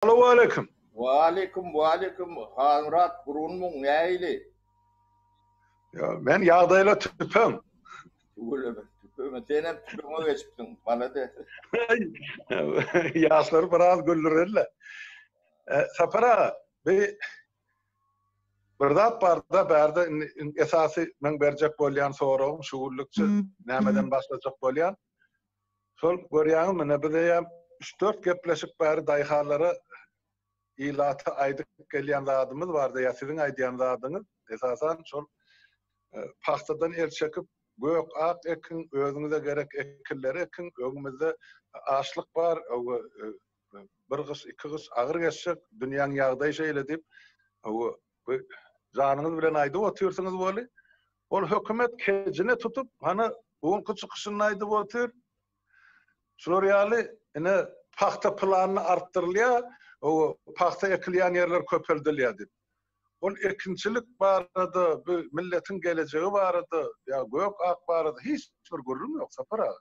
Aleyküm. Aleyküm. Hamrat burunmun neyli? Ya ben yağdayla tüpüm. Öyle mi? Tüpüme. Sen hep tüpüme geçiptin. Bana de. Yaşları biraz güldürürler. Sapara bir zat barda berdi esası men berjek bolyan sorum şuurlukçu nämeden başlajak bolyan. Sol görýäňiz mene bize 3-4 gepleşip bäri daýhalary ilata aýdyk gelýän zadymyz bardy. Ya siziň aýdýan zadyňyz esasan şol paxtadan el çekip gök ak ekin, özüňize gerek ekilleri ekin, öňümizde açlyk bar, bir gys, iki gys agyr geçsek, dünýäň ýagdaý şeýle dip, janyňyz bilen aýdyp otyrsyňyz boli. Ol hökümet kejine tutup, hana buňky çykyşyny aýdyp otyr. Şular ýaly ine paxta planını artdyrylýar, o paxta ekilýän ýerler köpeldilýär dip. Ol ekinçilik barada, bu milletin geleceği barada, ya gök ak barada hiç bir görülüm yok Sapara.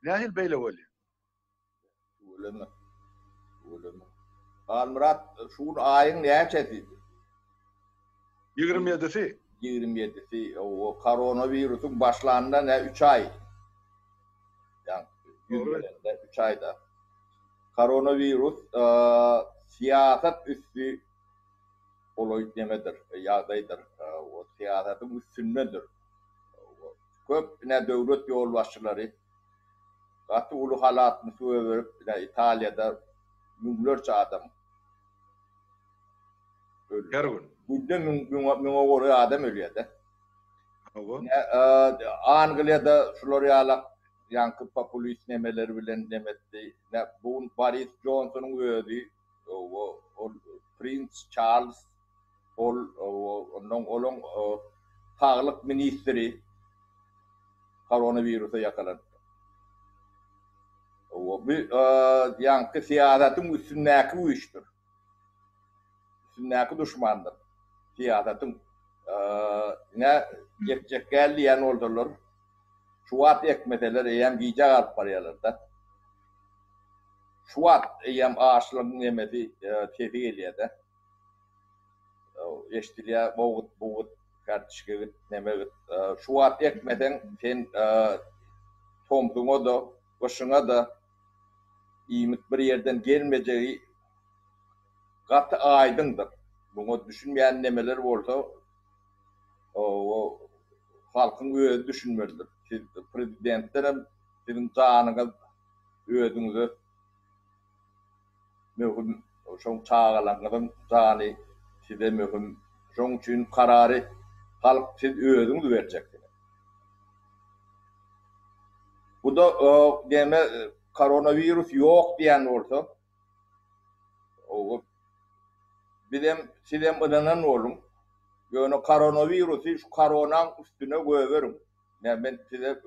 Nähil beýle bolýar? Öyle mi? Almurat, şuun ayın näçedi? 27'si. 27'si. O koronavirüsün başlananda ne 3 ay. Yani yüzlerinde 3 ayda. Koronavirüs siyaset üstü oloýut demedir, ýagdaýdyr. O siýasatyň üstündedir. Köp döwlet ýol başçylary gaty uly halatny söýüp, Italiýada müňlerçe adam Her gün. Günde müňe göre adam ölýär-de. Angliýada şular ýalak ýanky populist nemeleri bilen demetdi. Bu Boris Johnsonyň öýdi, o Prince Charles onun sağlık ministri koronavirüse yakalandı. O bir yankı siyasetin üstündeki bu iştir. Üstündeki düşmandır. Siyasetin ne geçecek geldi yan oldular. Şuat ekmeteler eyyem giyecek alıp parayalarda. Şuat eyyem ağaçların yemedi tefi geliyordu. Eştiliya boğut kartışkı nemek şu at ekmeden sen tomduğuna da başına da iyimit bir yerden gelmeyeceği katı aydındır. Bunu düşünmeyen nemeler olsa o halkın öyle düşünmelidir. Siz prezidentlerin sizin canınız ödünüzü mühüm şu çağalanların canı size mühüm. Şoň üçin karary halk siz özüňiz berjekdir. Bu da deme koronavirüs ýok diýen bolsa, o sizem öňden bolun. Ýöne koronavirüsy şu koronaň üstüne goýberin. Men size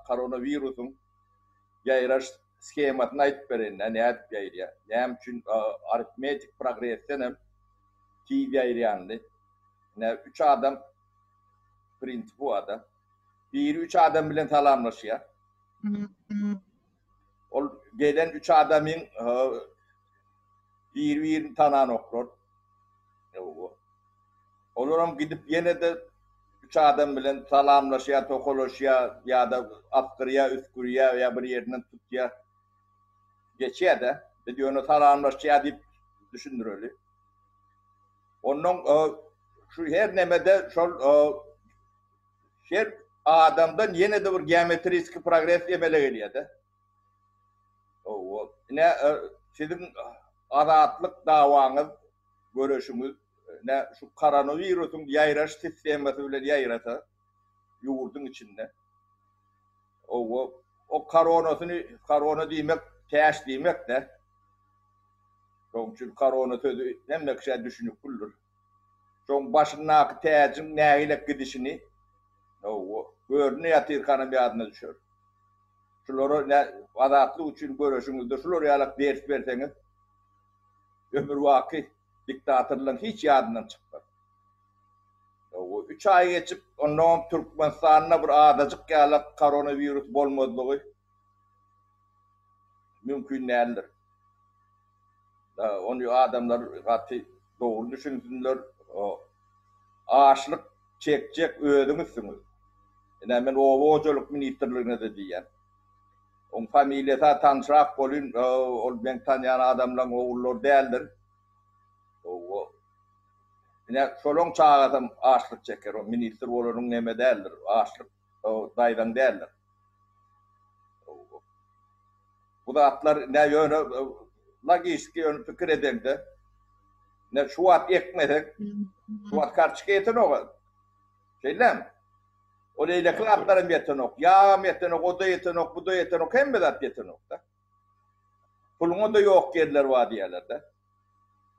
koronavirüsüň ýaýraş skematyny aýdyp beren. Näme diýýär? Näme üçin aritmetik progresden TV'ye ne 3 adam print bu adam. 1-3 adam bilen salamlaşýar. Ol gelen 3 adamın bir tanan okur. Olaram gidip yine de 3 adam bilen salamlaşýar, tokalaşýar ya da askırya, üskürya ya bir yerden tutýar. Geçýär de, diýýär salamlaşýar diýip düşündirýär. Onun şu her nemede şol her adamdan yine de bir geometrik progres emele gelýär-de. O ne sizin adatlyk dawaňyz görüşüňiz ne şu koronavirüsüň ýaýraş sistemati bilen ýaýrasa ýurduň içinde. O korona diýmek, täş diýmek de. Şoň üçin korona sözü hemme kişi düşünüp bulur. Şoň başyndaky täjim nägilek gidişini görüne ýatyrkany bir adyna düşer. Şolary adatlyk üçin görüşüňizde şolar ýalak ders berseňiz ömür waki diktatorlygyň hiç ýadyndan çykmaz. 3 ay geçip ondan Türkmenistanyna bir adajyk ýalak koronavirüs bolmadygy mümkin nädir? Onu adamlar gatı doğru düşünsünler. Ağaçlık çekecek ödümüzsünüz. Yani ben ovoculuk ministerliğine de diyen. On familyata tanışrak bolun, ol ben tanıyan adamlar oğullar değildir. Yine solon çağırdım ağaçlık çeker. O minister olurun neme değildir. Ağaçlık daydan değildir. Bu da atlar ne yönü logistiki yönü fikir edildi. Ne şu at ekmedik. Şu at karşı getirin o. Şeyler. O leylekli atların yetenok. Ya yetenok, o da yetenok, bu da yetenok. Hem de at yetenok da. Pulunu da yok yerler var diyerlerde.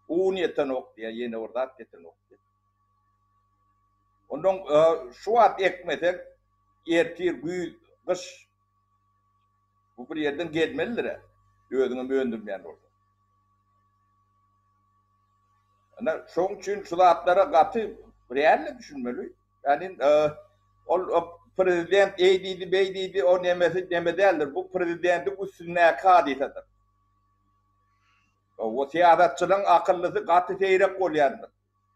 Un yetenok diye yine orada at yetenok diye. Ondan şu at ekmedik. Ertir, büyük, kış. Bu bir yerden gelmelidir. Ödünü öndürmeyen orada. Yani şunun için şu atlara katı realle düşünmeli. Yani o prezident eydiydi, beydiydi, o nemesi neme değildir. Bu prezidentin üstüne kadisedir. O siyasetçinin akıllısı katı seyrek oluyordur.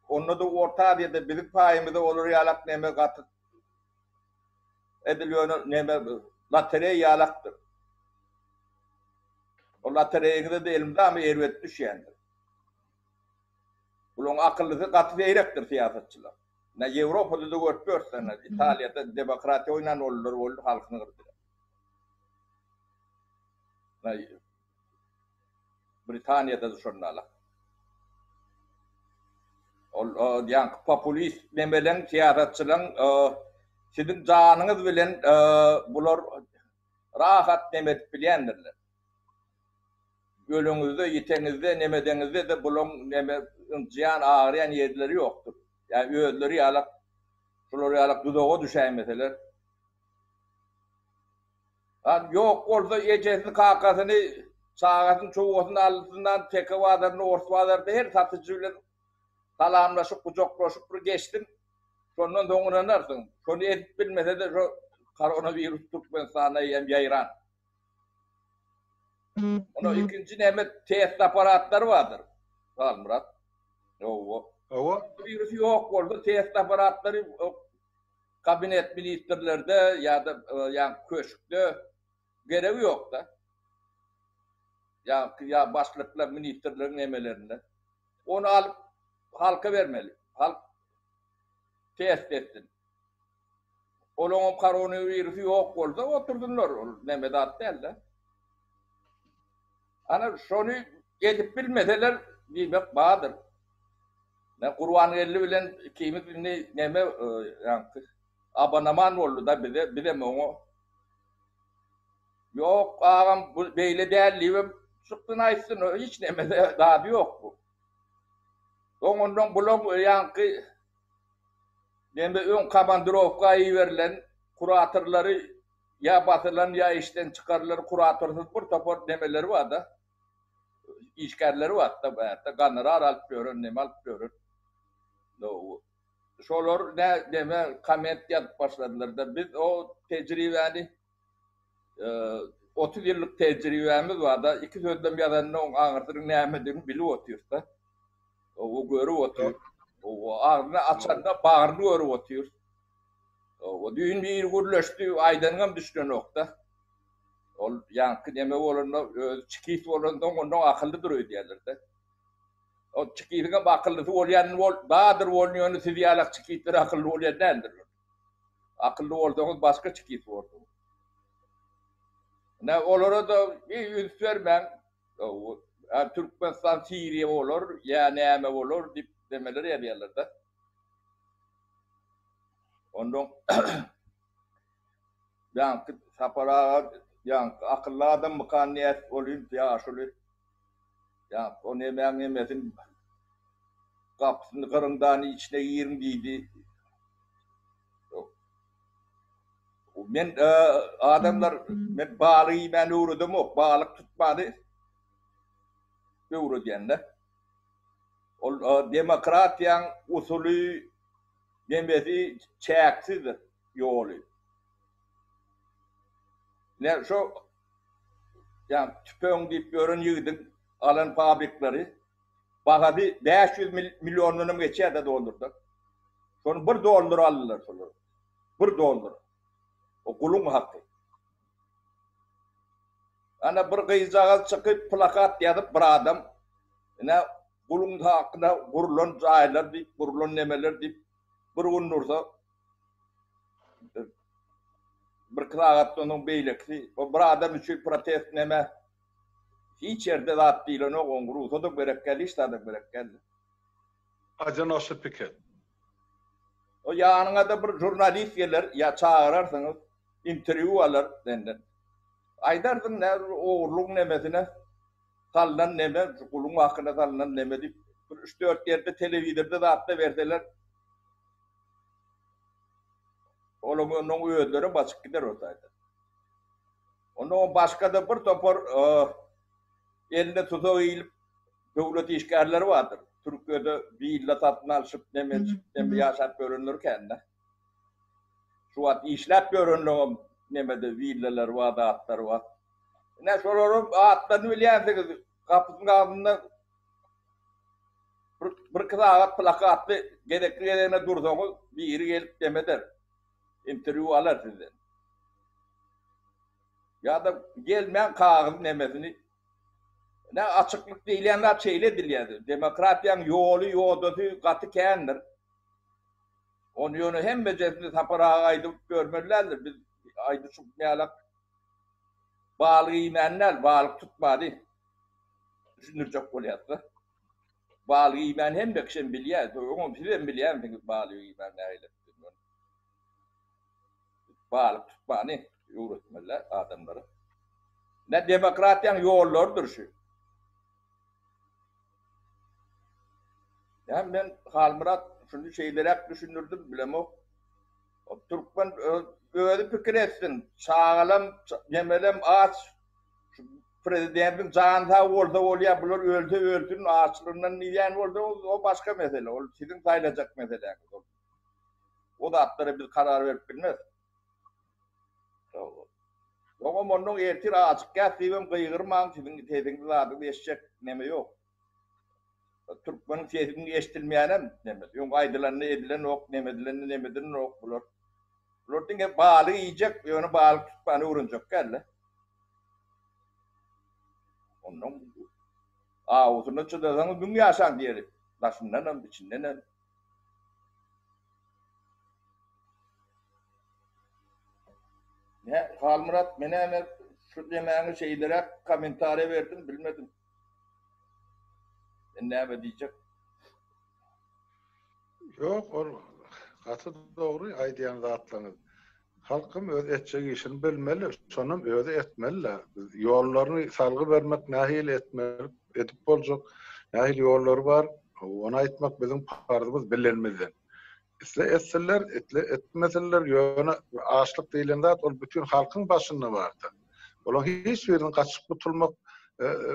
Onu da orta diye de bizim payımızda olur yalak neme katı ediliyor neme latere yalaktır. O latereye de elimde ama ervet düşüyendir. Bunun akıllısı katı seyrektir siyasetçiler. Ne Avrupa'da da görüyorsan, İtalya'da demokrati oynan olur halkını kırdılar. Britanya'da da şunlarla. Yani popülist demelen siyasetçilerin sizin canınız bilen bunlar rahat demet bilendirler. Ölünüzde, yitenizde, nemedenizde de bunun neme cihan ağrıyan yerleri yoktur. Yani öğütleri yalak, şuları yalak dudağa düşen meseleler. Yani yok orada ecesini kakasını, sağasını, çoğusunu altından tekavadarını, ortavadarını her satıcıyla salamlaşıp, kucaklaşıp geçtim. Sonundan doğranarsın. Şunu edip bilmese de şu koronavirüs Türkmen sana yayıran. Onun ikinci neme test aparatları vardır. Sağ Murat. Yok. Virüs yok orada test aparatları kabinet ministerlerde ya da yani köşkte görevi yok da. Ya başlıkla ministerlerin emelerinde. Onu alıp halka vermeli. Halk test etsin. Onun koronavirüsü yok olsa oturdunlar. Nemedat değil de. Ana şunu edip bilmeseler bilmek bağıdır. Ne Kur'an elli bilen kimik neme yani aboneman oldu da bize mi onu? Yok ağam böyle değerli çıktın açsın hiç neme daha bir yok bu. Ondan bulun yankı neme ön kamandırovkayı verilen kuratörleri ya batılan ya işten çıkarılan kuratörsüz bir topor nemeleri var da işgalleri var da kanları alıp görün neme alıp görün. Şolar ne deme kamet yap başladılar da biz o tecrübeni 30 yıllık tecrübemiz var da iki sözden bir adamın ağırtırın ne emediğini biliyor otuyor da o görü otuyor o ağırını açanda bağırını görü otuyor o düğün bir gürleşti aydanın düştü nokta o yankı deme olanı çıkıyıp olanı ondan akıllı duruyor diyorlar o çıkıyıp akıllısı olayan dağdır olmuyor sizi yalak çıkıyıpları akıllı olayan değildir. Akıllı olduğunuz başka çıkıyıp oldu. Ne olur da bir yüz vermem. Türkmenistan Suriye olur, ya neyme olur demeleri yapıyorlar da. Ondan yankı sapara, yankı akıllı adam mıkaniyet oluyor, ya şöyle. Ya o nemesin kapısını kırımdan içine girmeydi. Ben adamlar ben bağlıyı ben uğradım o bağlık tutmadı. Uğradı yani. O demokratyan usulü demesi çeksizdir yolu. Ne şu yani tüpön deyip görün yığdın alan fabrikleri bana bir 500 milyonunun geçer de doldurduk. Sonra $1 alırlar sonra. $1. O kulun hakkı. Ana bir kıyıcağa çıkıp plakat yazıp bir adam ne kulun hakkında vurulan cahiller deyip, vurulan nemeler deyip bir gün dursa bir kıraat onun beylikli o bir adam için protest neme hiç yerde zat değil onu kongru da gerek geldi işte da gerek geldi. Acan Osip Piket. O yanına da bir jurnalist gelir ya çağırırsınız interview alır denden. Aydar'ın ne oğurluğun nemesine kalınan neme, kulun hakkında kalınan neme deyip 3-4 yerde televizyonda da hatta verdiler. Onun öğütleri basık gider ortaydı. Onun başka da bir topar eline tutuğu eğilip devlet işgalleri vardır. Türkiye'de bir illa tatını alışıp neme yaşap görünürken şu an işlep görünür nemede villalar var da atlar var. Ne soruyorum atlarını biliyorsunuz kapısının altında bir kısa plakatlı gerekli yerine durduğunuz bir yeri gelip demeder. İnterview alır sizden. Ya da gelmeyen kağıdın nemesini ne açıklık değilenler şeyle diliyordu. Demokratiyanın yolu katı kendir. Onun yönü hem becesini tapırağa aydıp görmelilerdir. Biz aydı çıkmayalak bağlı imenler, bağlı tutmadı. Düşünülecek oluyordu. Bağlı imen hem de kişinin biliyor. Onu sizden biliyor bağlı imen neyle. Bağlı tutmadı. Öğretmenler adamları. Ne demokratiyanın yollarıdır şu. Yani ben Halmurat şunu şeyleri düşünürdüm bilem o. Türkmen öyle fikir etsin. Sağlam, yemelem ağaç. Prezidentin canında orada olabilir, öldüğün ağaçlarından niyen orada o başka mesele. O sizin sayılacak mesele. O da atlara bir karar verip bilmez. Ama onun ertir açık geldiğim kıygırmağın sizin teziniz adı eşecek neme yok. Türkmen'in sesini eşitilmeyenem nemedi. Yok aydılarını edilen yok, nemedilen yok bulur. Bulur dinge bağlı yiyecek, onu bağlı tutmanı uğrunacak geldi. Onun ağzını çıdırsanız dünya yaşan diyeri. Başından içinden. Ne Halmurat mene şu demeğini şeylere komentare verdim bilmedim. Ne diyecek? Yok, o katı doğru aydiyan zatlanır. Halkım öz etçek işini bilmeli, sonum öde etmeli. Yollarını salgı vermek nahil edip olacak. Nahil yolları var, ona etmek bizim pardımız bilinmeden. İsle etseler, etmeseler yöne ağaçlık değilen zat, o bütün halkın başında vardı. Olan hiç birinin kaçıp tutulmak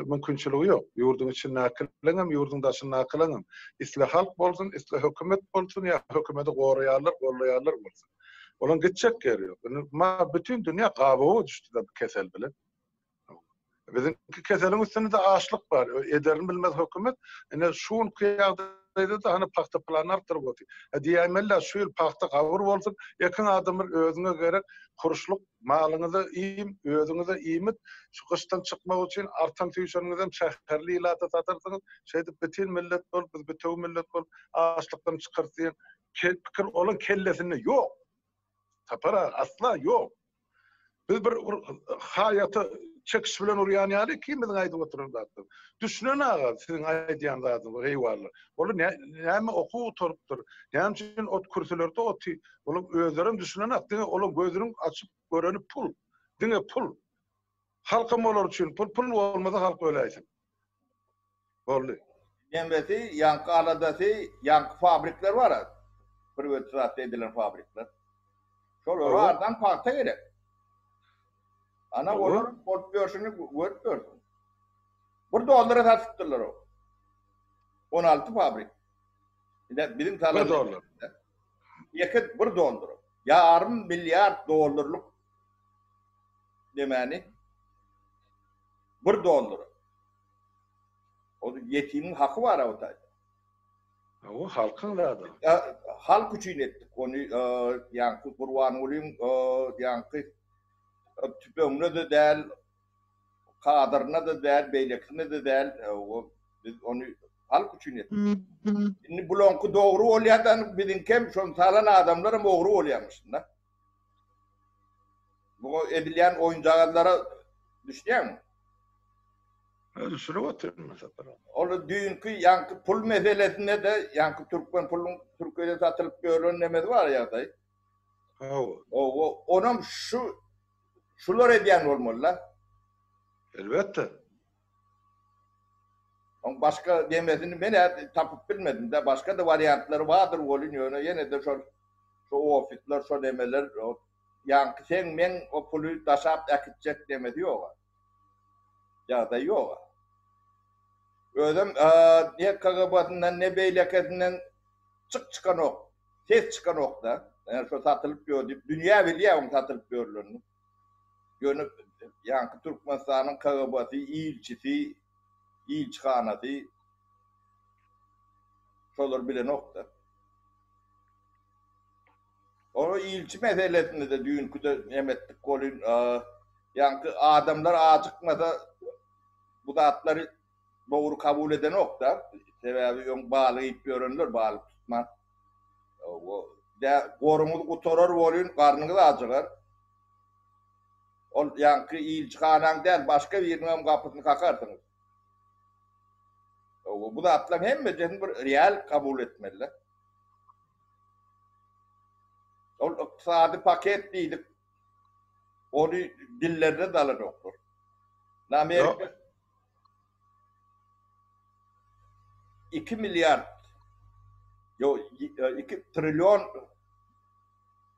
mümkünçülüğü yok. Yurdun içine akılanım, yurdun dışına akılanım. İsle halk bolsun, isle hükümet bolsun ya hükümeti koruyanlar bolsun. Olan gidecek geliyor. Ma bütün dünya kabuğu düştü de kesel bile. Bizimki keselin üstünde de ağaçlık var. Ederin bilmez hükümet. Yani şuun kıyağdaydı da hani pakta planlar tırgıtı. Diyemeller şu yıl pakta kavur olsun. Yakın adamın özüne gerek kuruşluk malınızı iyiyim, özünüze iyimit. Şu kıştan çıkmak için artan tüyüşönünüzden şehirli ilata satarsınız. Şeyde bütün millet bol, biz bütün millet bol. Ağaçlıktan çıkarsın. Fikir olan kellesinde yok. Tapara asla yok. Biz bir hayatı çekiş bilen uryan yani kimizin aydı oturun zaten. Düşünün ağa sizin aydiyan zaten eyvallah. Onu näme oku oturupdur. Näme için ot kürsülerde oti. Onu özlerin düşünün ağa. Onu gözünün açıp göreni pul. Dine pul. Halkım olur için pul olmasa halk öyleysin. Oldu. Demesi yankı aladası yankı fabrikler var ya. Privatizasyon edilen fabrikler. Şöyle oradan parta gerek. Ana onun portföyünü görüyorsun. $1 sattılar o. 16 fabrik. Bizim $1. Yakın $1. Yarım milyar dolarlık demeni $1. O yetimin hakkı var orada. O halkın da adam. Halk için ettik onu yankı kurban olayım yankı tüpümüne de değil kadrına da değil beylekine de değil biz onu halk için ettik. Şimdi bulonku doğru olayan bizimkem son talan adamları doğru olayanmışsın da. Bu edilen oyuncaklara düşünüyor musun? Öyle sürü oturmuş. Onu dünkü yankı pul meselesinde de yankı Türkmen pulun Türkiye'de satılıp görülen nemesi var ya da. Onun şular ediyen olmalı. Elbette. Başka demesini ben tapıp bilmedim de başka da varyantları vardır oluyor. Yine de şu ofisler, şu demeler yankı sen men o pulu taşap akıtacak demedi yok. Ya da yok. Ödüm ne kagabatından ne beyleketinden çıkan ok. Ses çıkan ok da. Yani şu satılıp gördü. Dünya biliyor mu satılıp görülürünü. Gönüp yankı Türkmenistan'ın kagabatı, ilçisi, ilçihanatı şolar bile nokta. O ilçi meselesinde de dünkü de emettik kolun yankı adamlar acıkmada bu da atları doğru kabul eden nokta. Sebebi yok bağlayıp görünür, bağlı tutma. De korumuz kutorar volun karnını da acıkar. O yankı ilçihanan değil başka bir yerine kapısını kakarsınız. Bu da atlar hem de bir real kabul etmeliler. O iktisadi paket değildik. Onu dillerine dalı doktor. Amerika 2 milyar 2 trilyon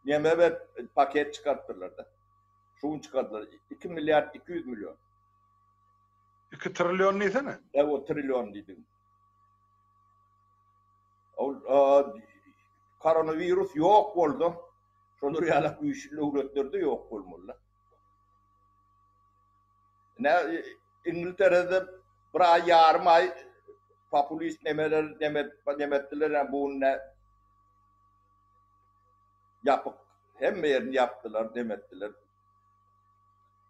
yeme paket çıkarttılar da. Şunu çıkarttılar. 2 milyar 200 milyon. 2 trilyon neyse ne? Evet o trilyon dedim. Koronavirüs yok oldu. Şunu riyalak güçlü ürettirdi yok olmalı. Ne İngiltere'de bir ay yarım ay popülist demettiler bu ne yapıp hem yerini yaptılar demettiler.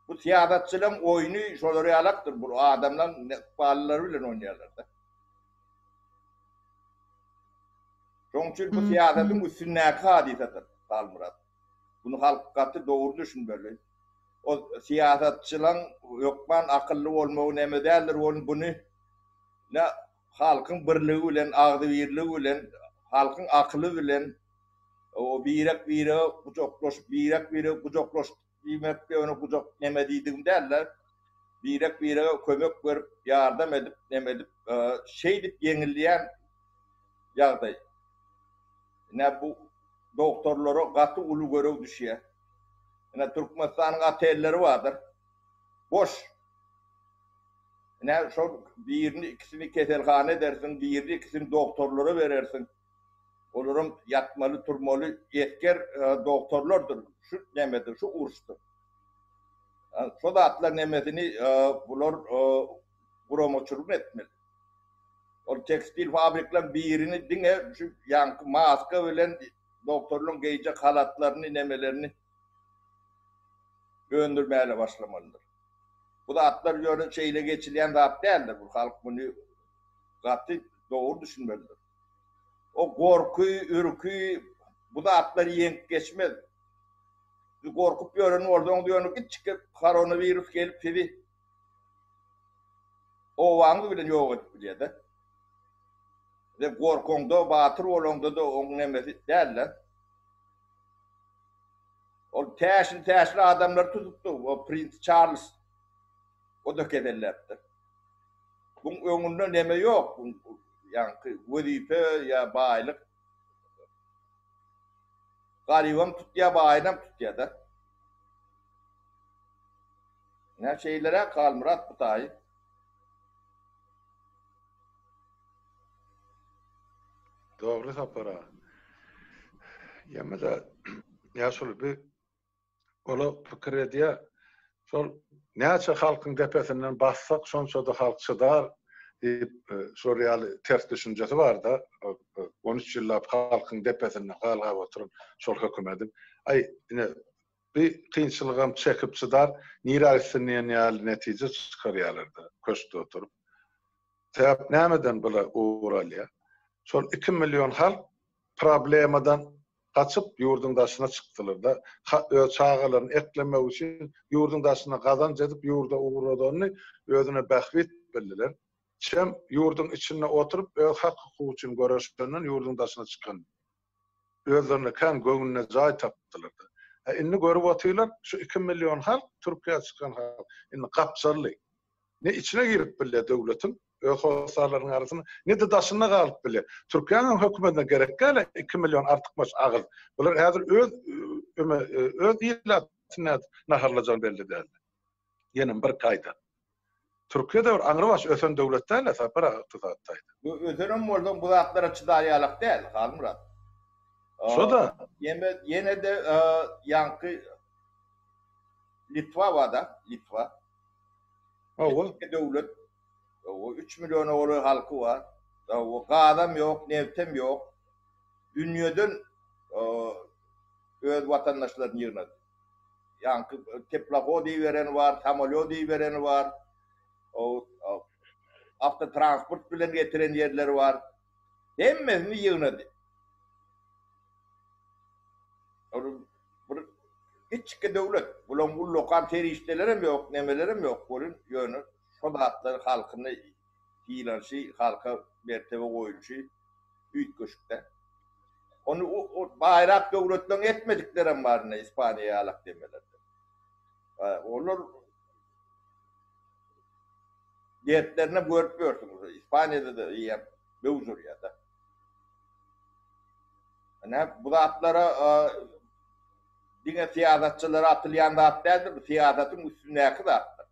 Bu siyasetçilerin oyunu şöyle yalaktır. Bu adamlar bağlılarıyla oynuyorlar da. Çünkü bu siyasetin üstündeki hadisedir Murat. Bunu halk katı doğru düşün böyle. O siyasetçilerin yokman akıllı olmağı ne değerler bunu ne halkın birliği ile, ağzı birliği ile, halkın akıllı ile o birek kucaklaşıp yemek ve onu kucak yemediğim derler. Birek kömek verip yardım edip şey deyip yenilleyen yağday. Ne bu doktorlara katı ulu görev düşüyor. Ne Türkmenistan'ın atelleri vardır. Boş. Ne şu birini ikisini keselhane dersin, birini ikisini doktorlara verirsin. Olurum yatmalı, turmalı, yetkar doktorlardır. Şu nemedir, şu uğraştır. Şu da atlar nemesini bunlar promoçuluk etmeli. O tekstil fabriklerin birini dine şu yankı maske ölen doktorluğun giyecek halatlarını, nemelerini göndermeyle başlamalıdır. Bu da atlar göre şeyle geçilen de at değildir. Bu halk bunu katı doğru düşünmelidir. O korkuyu, ürküyü bu da atları yenip geçmez. Korkup görün oradan diyorsun ki çıkıp koronavirüs gelip sizi o vaanı bile yok edip diye de. Ve korkunda, batır olanda da onun nemesi derler. O teşli adamlar tutuptu. O Prince Charles o da kederlerdi. Bunun önünde neme yok. Yani vazife ya baylık. Gariban tut ya bayram tut ya da. Ne şeylere kalmırat bu tayı. Doğru sapara. Yemede ya şol bir ola fikir ediyor. Şol näçe halkın tepesinden bassak şonça da halk çydar. Şol ters düşünjesi var da 13 ýyllap halkyň depesinde galgap oturan şol hökümetin ine bir kynçylygam çekip çydar nirasyndan ýaly netije çykarýarlardy köşkde oturup. Sebäp nämeden bula uğralýar? Şol 2 milyon halk problemadan kaçıp yurdun daşına çykdylar da öz çağalaryny eklemek üçin yurdun daşına gazanç edip yurda uğradagyny özüne bahwet bildiler. Şem yurdun içinde oturup öz hak hukuky üçin göreşenden yurdun daşına çykan. Özlerine kan göňüne jaý tapdylar. Inni görüp otylar şu 2 milyon halk Türkiýe çykan halk. Inni gapçarly. Ne içine girip bile devletin öz hosarlaryň arasyna ne de daşyna galyp bile. Türkiýanyň hökümetine gerek gäle 2 milyon artykmaş agyl. Bular häzir öz ýerlerine naharlajan belli däl. Ýene bir gaýda. Türkiýede bir aňrybaş ösen döwletler separa ykdysadydaýdy. Bu ösenem boldan bu zatlara çydaýarlyk däl, Halmurat. Şoda Ýene de ýanky Litwa wada, Litwa. O döwlet, o 3 milyon oğlu halkı var. O gadam yok, nevtem yok. Dünýeden öz vatandaşlaryny ýygnady. Ýanky teplahod diýberen var, samolyot diýberen var. O avtotransport bilen getiren ýerler var. Hemmesini ýygnady. Hiçki döwlet, bulan bu lokal terişlerim yok, nemelerim yok. Bolun ýöne şodatlar halkyny hiýlanşy, halka mertebe goýulşy üýt köşkde. Onu o bayrak döwletden etmediklerim barna Ispaniýa alak demeler. Olar diýetlerine görüp görsüňiz. Ispaniýada da ýa böwzür ýa-da. Ana bu zatlara diňe siýasatçylary atylýan zat däldir, siýasatyň üstündäki zatlar.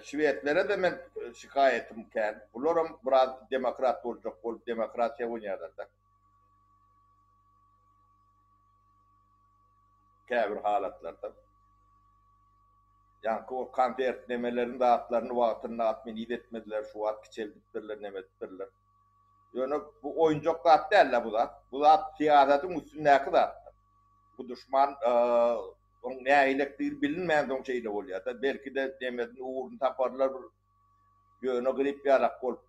Şwetlere de men şikayetim kän. Bularam biraz demokrat boljak bolup demokratiýa oýnýarlar da. Käbir halatlarda. Ýanky o kontert nemelerini zatlaryny wagtyna atmen edetmediler, şu wagt kiçeldiklerler, nemetdirler. Ýöne bu oýunjak zat däl bu zat. Bu zat siýasatyň üstündäki zat. Bu düşman on näýilikdir bilinmeýän soň şeýle bolýar da belki de demedin uğurunu taparlar bir ýöne grip ýalak bolup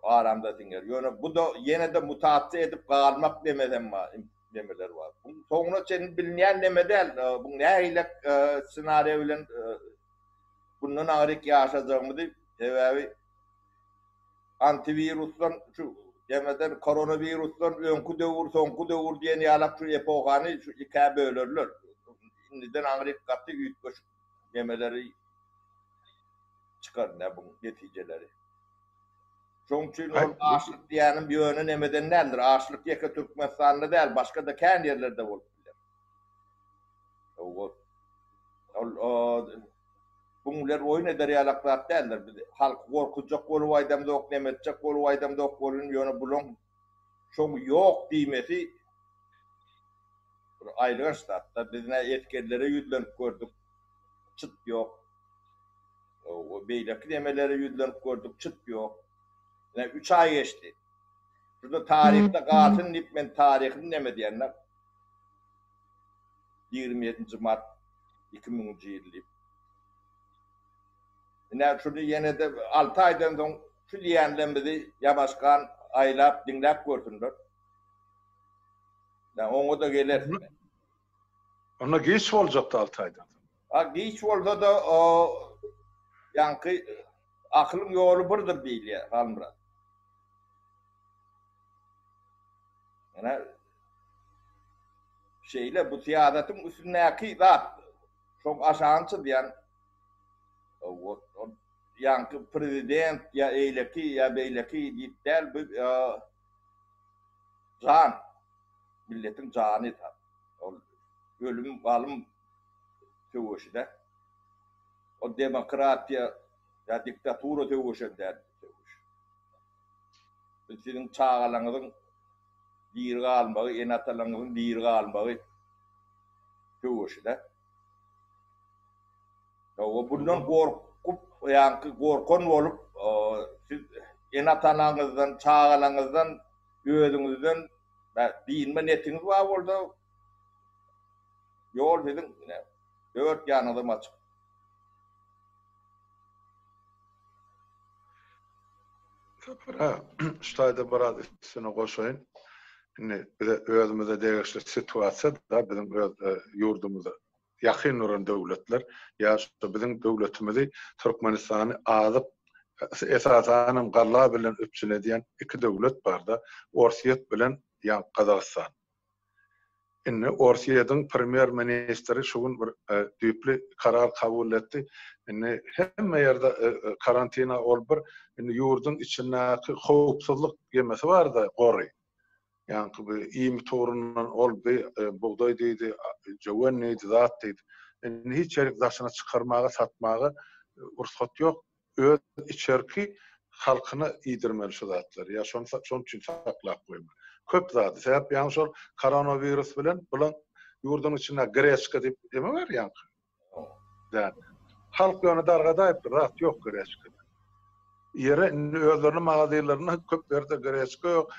aramda diňer. Ýöne bu da ýene de mutaatça edip galmak demeler var. Bu soňra sen bilmeýän neme däl, bu näýilik senaryo bilen bundan agyryk ýaşajagymy sebäbi antivirusdan şu demeden koronavirusdan öňkü döwür, soňky döwür diýen ýalap şu epohany şu iki bölerler. Indiden aňryk gatly üýtgeç demeleri çykar ne bu netijeleri. Şoň üçin açlyk diýenim bir ýöne nemeden nädir? Açlyk ýeke Türkmenistanda däl, başga da kän ýerlerde bolup biler. Bunlar oyun eder ýalaklar däldir. Halk gorkunjak bolup aýdamda ok nemetjek bolup aýdamda ok bolun ýöne bulun. Şoň ýok diýmesi bir aýlygan ştatda bizne etkenlere ýüzlenip gördük. Çıt ýok. O beýleki demelere ýüzlenip gördük. Çıt ýok. 3 ay geçti. Şurada tarihte galtyn dip men tarihini neme diýenler. 27 Mart 2000-nji ýyl. Şunu ýene de 6 aýdan soň şu diýenlerimizi ýabaşkan aýlap diňläp gördüler. Oňa da geler. Ona giç boljak da 6 aýdan. Giç bolsa da ýanky aklyň ýoly birdir diýilýär, Halmurat. Şeyle bu siýasatyň üstündäki zat şoň aşançy diýen ýanky prezident ýa eýleki ýa beýleki diýipdäl bu can milletiň jany da. Ölüm galym töwüşde. O demokratiýa ýa diktatura töwüşde. Sizin çağalaňyzyň bir galmagy, enatalaňyzyň bir galmagy töwüşde. O bundan gorkup yankı gorkon bolup siz enatanağınızdan, çağalanızdan, özüňizden diýilme netiniz var bolda yol dedim dört ýanyda açyk. Ştaýda biraz üstüne goşaýyn. Özümüze degişli situasiýa da bizim ýurdumyzda ýakyn duran döwletler ýa-da bizim döwletimizi Türkmenistany azyp esasen galla bilen öpçülediyen iki döwlet barda, Orsiýet bilen ýa Kazakystan. Inne Orsiýetyň premier ministri şugun bir düýpli karar kabul etdi. Inne hemme ýerde karantina olbyr, inne ýurdun içindäki howpsuzlyk gemesi bar da gory. Yani bu iyi torundan olby, buğday diýdi, jowan diýdi, zat diýdi. Hiç çerik daşyna çykarmaga, satmaga ruhsat ýok. Öz içerki halkyna iýdirmeli şu zatlar. Ya şonu üçin saklap goýma. Köp zat. Sebäp ýa-ni şol koronavirus bilen bulan ýurdun içinde greçka diýip deme bar ýa. Da halk ýöne dargadaýyp zat ýok greçka. Yere özlerinin mağazalarına köp yerde greçka yok.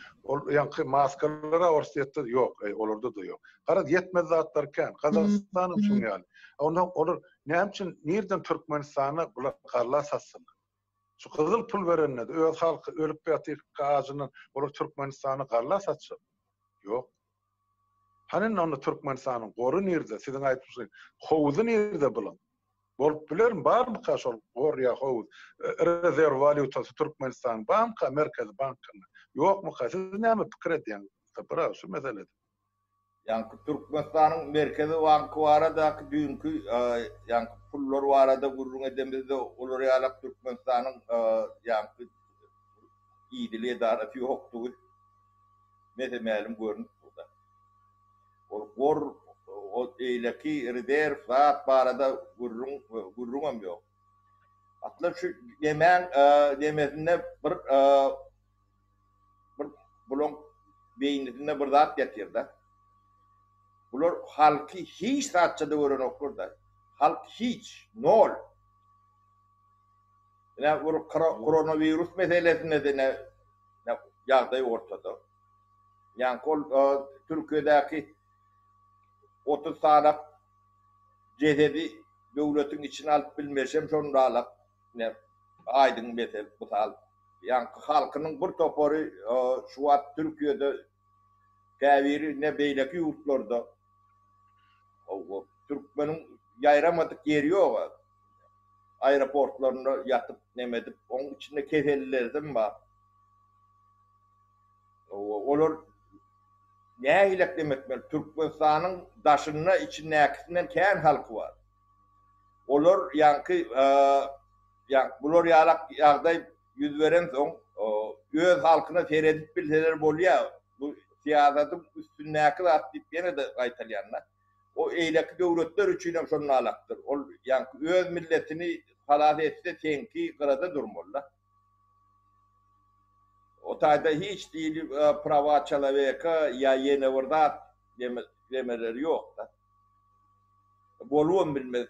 Yankı maskalara Orsiýetde yok. Olurdu da yok. Qarad yetmez zatlarken Kazakistan'ın şunu yani. Ondan olur. Näçin nereden Türkmenistana bular garla satsınlar? Şu kızıl pul verenler öz halkı ölüp ýatyr gazının olur Türkmenistana garla satsın. Yok. Hani onu Türkmenistanyň goru nerede? Sizin aýtdyňyz howuzy nerede bulan? Bolup bilerim barmy kaşol gorya howuz rezerw valyutası Türkmenistan banka Merkez Bankasyna ýokmy ka? Siz näme pikir edýäň? Tapara şu meselede. Yani Türkmenistanyň Merkezi Banky barada dünkü yani pullar barada gurrun edemizde olar ýalap Türkmenistanyň yani iýdili edarasy ýokdugy meselem görünüp durda. O eyleki rezerv saat barada gurrun yok. Atlar şu demesinde bir bulun beyninde bir zat getirdi. Bular halkı hiç saatçada görün okurda. Halk hiç, nol. Yani bu koronavirüs meselesinde de ne ýagdaý ortada. Yani Türkiye'deki 30 saat cededi döwletiň içine alıp bilmesem şonu alıp ne aydın mesel misal yani halkynyň bir topary şu wagt Türkiýede täwiri ne beýleki ýurtlarda o Türkmeniň ýaýramadyk ýeri ýok. Aeroportlarynda ýatyp nemedip onuň içinde kesellerdim bar. Olar näýilek demekler Türkmenistanyň daşyna içindäkisinden kän halky bar. Olar ýa bular ýagdaý ýüz beren soň öz halkyna seredip bilseler bolýar. Bu siýasatyň üstündäki zat diýip ýene de gaýtalýanlar. O eýleki döwletler üçin hem şonu alakdyr. Ol öz milletini halat etse tenki gyrada durmalylar. O taýda hiç diýil prava çalaweka ýa ýene birdat demeleri ýok da. Bolum bilmez.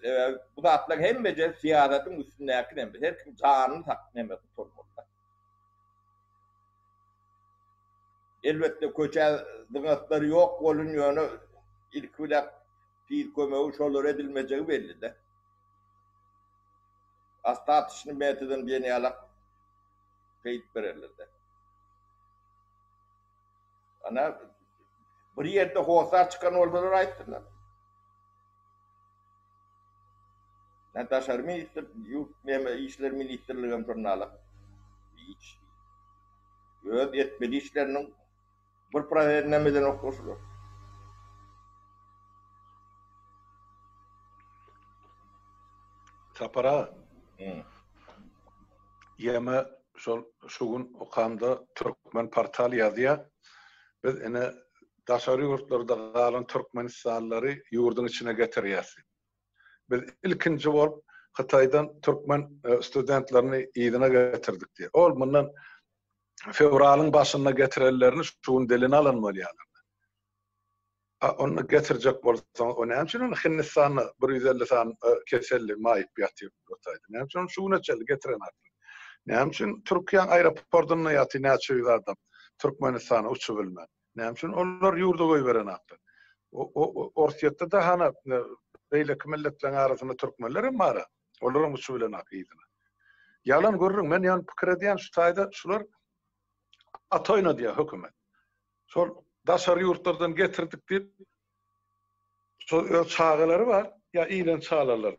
Bu zatlar hemmece siýasatyň üstündäki hem her kim janyny taknemek durmalylar. Elbette köçe dıgatları ýok bolun ýöne ilk bilek pir kömegi şolar edilmejegi belli de. Asta atyşyny metodun beni alak peýip bererler de. Ana bir ýerde hosar çykan bolsalar aýtdylar. Nataşar minister ýurt işler ministrligem jurnaly. Hiç. Öz etmeli işleriniň bir prosedürlemeden okursular. Tapara. Yeme şugun okamda Türkmen portal ýazýar. Biz ene daşary ýurtlarda galan Türkmenistanlary ýurdun içine getirýäs. Biz ilkinji bolup Hitaýdan Türkmen studentlerini ýygyna getirdik diýe. Ol mundan fevralyň başyna getirenlerini şugun delini alanmalylar. onu getirecek bolsaň, o näme üçin onu Hindistan'a 150 san keselli maýyp ýatyp otaydy. Näme üçin şuňa çel getiren atly. Näme üçin Türkiýe aeroportuna ýaty näçe ýüz adam Türkmenistana uçup bilmän. Näme üçin onlar ýurda goý beren atly. O orsiýetde de hana beýleki milletlerin arasynda türkmenler mara. Olaram uçup bilen akydyna. Yalan görürüm, men ýan pikir edýän şu taýda şular atoyna diýär hökümet. Şol daşary ýurtlardan getirdik diýip şol öz çağalary var, ýa ilen çağalarlar.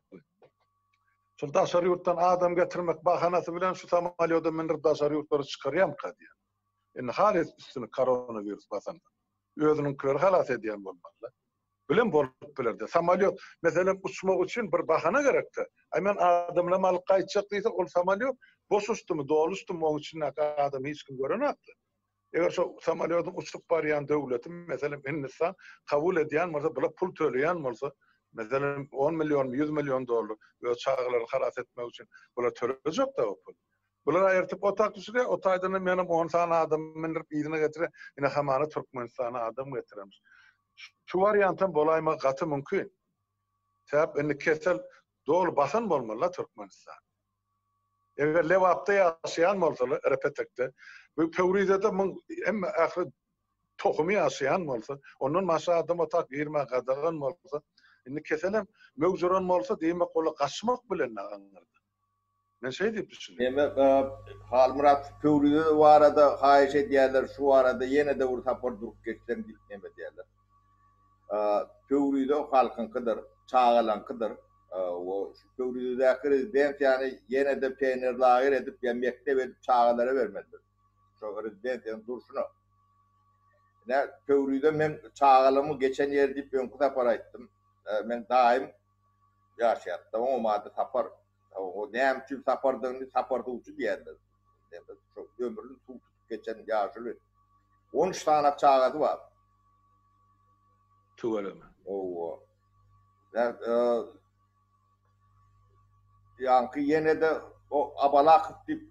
Şol daşary ýurtdan adam getirmek bahanasy bilen şu samolyotda minir daşary ýurtlara çykarýam kadýar. Indi halis üstüne koronavirus basanda. Özüninkleri halas edýän bolmaly. Bilen bolup bilerde. Samolyot mesela uçmak için bir bahana gerekti. Aymen adamla mal qaytacak diýse ol samolyot boş uçdumy, dolu uçdumy, oň içinde adam hiç kim görenapdy. Eger şu samolyotun uçup barýan döwleti mesela Hindistan kabul edýän bolsa, bula pul töleýän bolsa, mesela 10 milyon, 100 milyon dolar we çağlary haras etmek üçin bula төлejek da o pul. Bular ayırtıp otak düşürüyor, o taydını benim 10 tane adam minirip iyidine getire, yine hamana Türkmenistan'a adam getiremiş. Şu varyantın bolayma katı mümkün. Sebep indi kesel doğru basan bolmalı Türkmenistan. Eğer Levap'ta yaşayan bolsalı, Repetek'te, bu Pevrize'de hem ahir tohumu yaşayan bolsa, onun maşa adam otak 20 kadağın bolsa, indi keselim mevzuran bolsa deyime kola kaçmak bile ne anlardı. Ben şey deyip düşünüyorum. Demek Halmurat Pevri'de o arada hayiş ediyorlar, şu arada yine de vur tapor durup geçten gitmeme diyorlar. Pevri'de o halkın kıdır, çağılan kıdır. O Pevri'deki rezident yani yine de peynir lağır edip yemekte verip çağılara vermediler. Şu rezident yani durşunu. Ne Pevri'de ben çağılımı geçen yer deyip ben kuda para ettim. Ben daim yaşayattım, o madde tapar. O näme üçin saparda uçu diýerler. Çok ömrüni tutup geçen ýaşyly 13 tane çağaty var. Tuvalama. O. Yankı yine de o abalak tip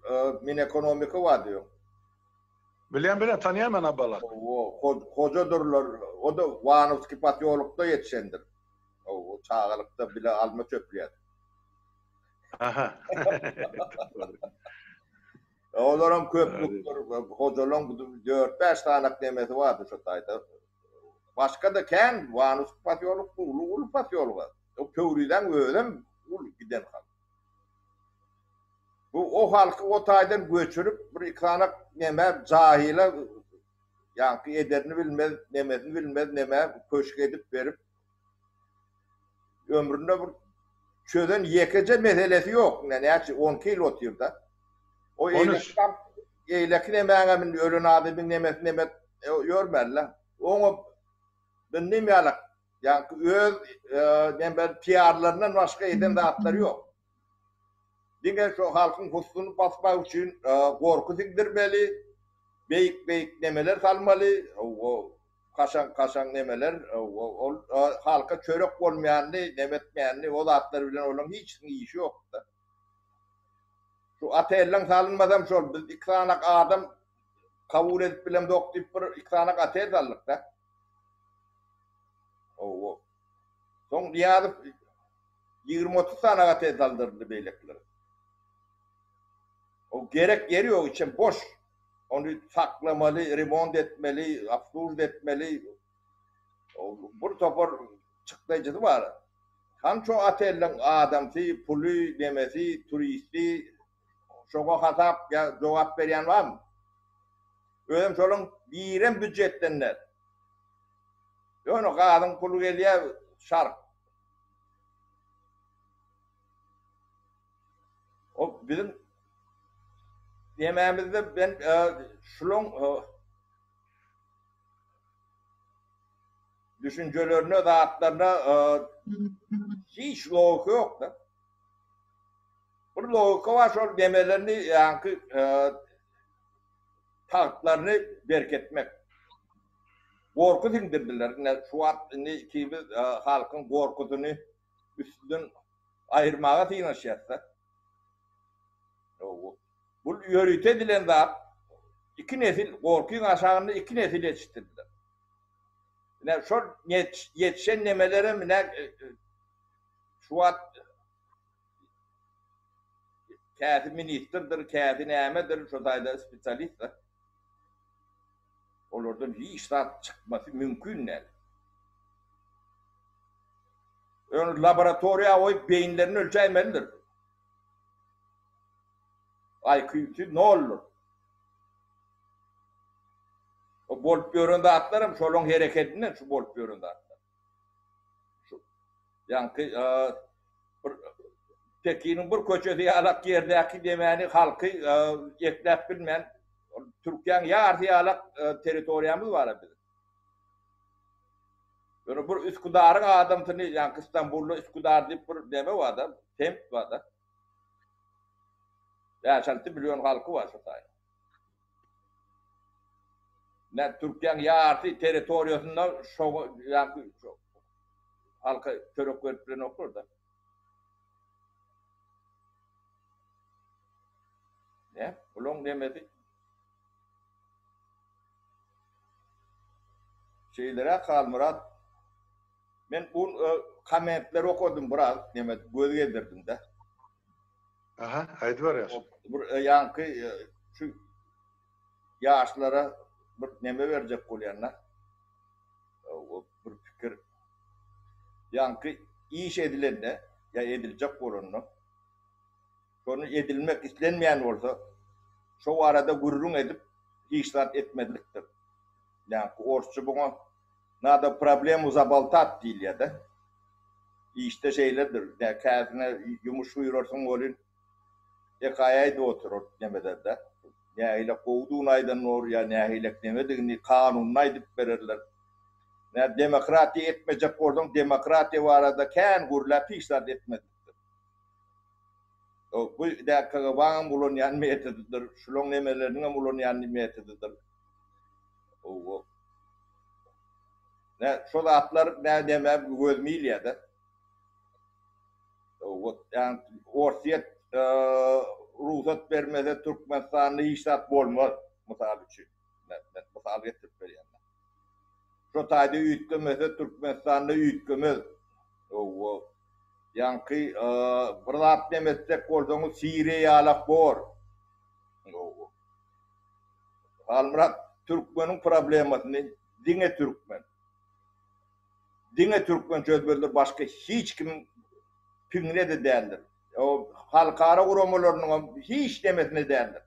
min ekonomiki var diyor. Bilen tanıyan ben abalak. O kocadırlar. O da Vanovski patyolukta yetişendir. O çağalıkta bile alma çöplüyor. Aha. Olaram köplükler, hocalan 4-5 tane nemeti vardı şu tayda. Başka da ken Vanus patyoluk, ulu patyoluk var. O Pevri'den öğlen ulu giden halk. Bu o halkı o taydan göçürüp bir ikanak neme cahile yankı ederini bilmez, nemesini bilmez, neme köşk edip verip ömründe bir çöden yekece meselesi yok. Yani 10 kilo otuyor da. O eylekine emeğimin ölün adamın nemet görmerler. Onu ben nemeyalak. Yani öz PR'larından başka eden dağıtları yok. Dine şu halkın husunu basmak için korku sindirmeli, beyik nemeler salmalı, kaşan nemeler, halka çörek olmayanlı, nemetmeyenli, o dağıtları bilen olan hiç işi yok da. Şu atelden salınmadan şol, biz iki tane adam kabul edip bilem dokuyup bir iki tane atel saldık da. Son dünyada 20-30 tane atel saldırdı beylekleri. O gerek yeri yok için boş. Onu saklamalı, remont etmeli, absurd etmeli. Bu topor çıklayıcısı var. Hem çok atelden adamsı, pulu demesi, turisti, şoka hasap ya cevap veren var mı? Öyle şolun biren bütçetlenler. Yani kadın pulu geliyor şark. O bizim yemeğimizde ben şunun düşüncelerini, dağıtlarına hiç loğuku yok da. Bu loğuku var, şu demelerini yani tahtlarını berketmek. Korku dindirdiler. Şu an ki biz halkın korkutunu üstünden ayırmaya tıynaşıyatsa. Bu yörüte edilen zat iki nesil, korkuyun aşağında iki nesil yetiştirdiler. Ne şu yetişen nemelere ne şu an kâfi ministerdir, kâfi nämedir, şu dayda spesialist. Olurdan hiç saat çıkması mümkün değil. Ön laboratuvara koyup beyinlerini ölçemelidir. IQ'su ne olur? O bolup göründe atlarım, şolun hareketinden şu bolup göründe atlarım. Şu, yani Pekin'in bir köçesi alak yerdeki demeni halkı eklep bilmeyen Türkiye'nin yarı alak teritoriyamız var bizim. Böyle bir Üsküdar'ın adamını, yani İstanbul'da Üsküdar deyip bir deme var da, semt var da. 5-6 milyon halkı var satayım. Ne Türkiye'nin yarı teritoriyasında yani halkı török verip okur da. Ne? Bulun demedi. Şeylere kalmırat. Ben bu komentleri okudum biraz. Demedi. Göz yedirdim de. Aha, haydi var ya. Yankı şu yaşlara bir neme verecek olayanlar. O bir fikir. Yankı iş edilende ya edilecek olanı. Sonra edilmek istenmeyen olsa şu arada gururun edip iştahat etmediliktir. Yani orçu buna nada problem uzabaltat değil ya da işte şeylerdir. Yani kendine yumuş uyurursun olun ekayayı da oturur demeden de. Yani ile kovduğun aydan oraya ne ile demediğini kanununa edip verirler. Yani demokrati etmeyecek oradan demokrati var arada kendi gururlar iştahat etmedi. Bu dakika bağım bulun yan metididir. Şulun nemelerine bulun yan metididir. O ne şu da atlar ne demem gözmeyil ya da. O yani orsiyet ruhsat vermese Türkmenistan'da iştahat olmaz misal için. Misal getirip veriyor. Şu tayda üyütkümese Türkmenistan'da üyütkümüz. O yankı fırlat demezsek olduğunu Suriye'ye alak bor. Halmırat Türkmen'in problematını dine Türkmen. Dine Türkmen çözböldür başka hiç kim pingine de değerdir. O halkara uğramalarının hiç demesine değerdir.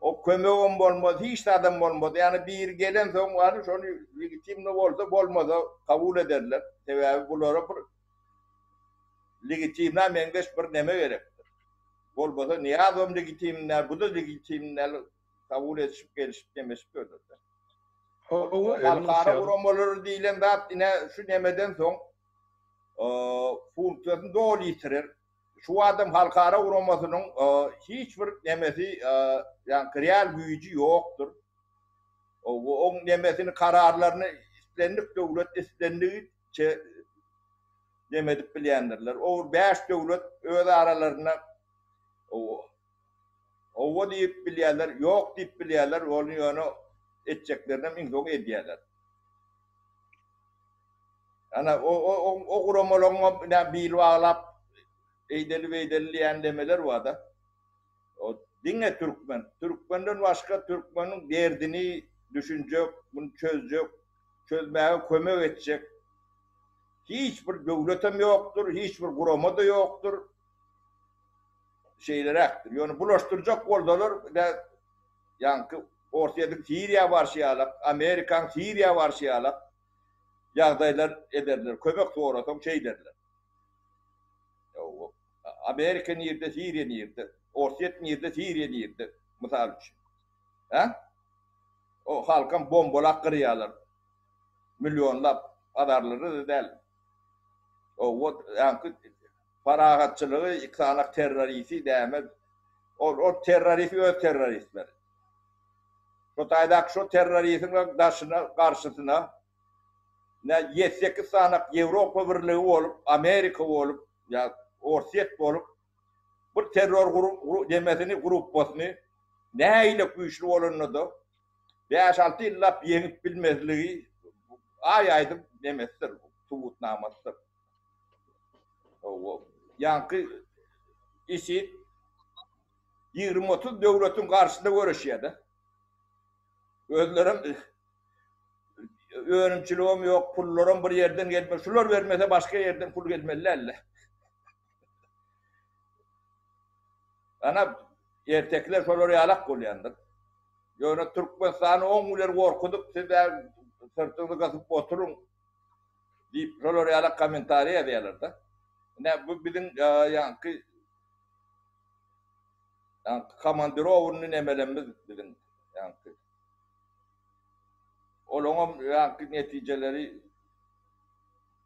O kömeğim olmaz, hiç adam olmaz. Yani bir gelen son var, şunu legitimli olsa olmaz, kabul ederler. Sebebi bunlara bir legitimle mengeç bir neme gerektir. Olmasa niye adam legitimler, bu da legitimler kabul edip gelişip demesip görürler. Halkara uğramaları değilen de yine şu nemeden son funksiyonu doğru yitirir. Şu adam halkara uğramasının hiçbir nemesi yani real gücü yoktur. O nemesinin kararlarını istendik devlet istendiği demedik bilendirler. O 5 devlet öyle aralarına o deyip bilenler, yok deyip bilenler, onu yönü edeceklerine minzok ediyorlar. Yani o kuramologma bir bağlap eydeli demeler var da. O dinle Türkmen. Türkmen'den başka Türkmen'in derdini düşünecek, bunu çözecek, çözmeye kömek edecek. Hiçbir devletim yoktur, hiçbir kurama da yoktur. Şeyler aktır. Yani bulaştıracak oldalar yani ortaya Suriye var şeyalak, Amerikan Suriye var şeyalak yağdaylar ederler, kömek doğratan şey derler. Amerika niyirde, Suriye niyirde, ortaya niyirde, Suriye niyirde, misal için. O halkın bombalak kırıyorlar. Milyonla adarları da değil. O yani farahatçılığı iksanak teröristi demez. O teröristi öz teröristler. Şu taydak şu teröristin karşısına ne 7-8 sanak Avrupa Birliği olup, Amerika olup, ya Orset olup bir terör demesini grupasını ne ile güçlü olanı da 5-6 yıllap yenip bilmezliği aydım demestir, tubutnamasıdır. O yankı işi 20-30 devletin karşısında görüşüyordu. Özlerim öğrenimçiliğim yok, pullarım bir yerden gelmez. Şular vermese başka yerden pul gelmelilerle. Ana erkekler şoları yalak kolyandır. Yani Türkmenistan'ı 10 milyar korkudup size sırtını kasıp oturun deyip şoları yalak komentari ediyorlar da. Ne bu bizim yankı Kamandirov'un emelimiz bizim yankı. Onun yankı neticeleri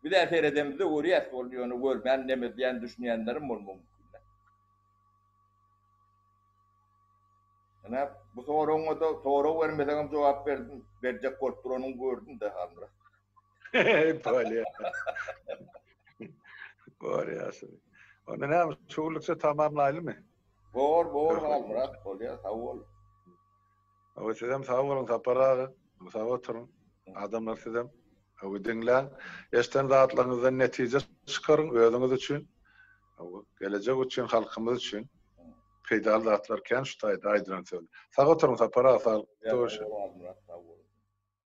bir de seyredemizde uğrayas oluyor. Onu görmeyen, demeyen, düşünenlerim olmalı. Yani bu soruna da soru vermeden cevap verdim. Verecek korktuğunu gördüm de hamra. Böyle ya. Böyle ya. Onu ne yapmış? Çoğulukça tamamlaylı mı? Bor hamra. Oluyor, sağ ol. O sizem sağ olun, sapara, sağ oturun. Adamlar sizem. O dinlen. Eşten rahatlarınızdan netice çıkarın, özünüz için. Gelecek için, halkımız için. Faydalı rahatlarken şu tayda aydıran söyle. Sağ oturun, sapara, sağ ol. Sağ ol.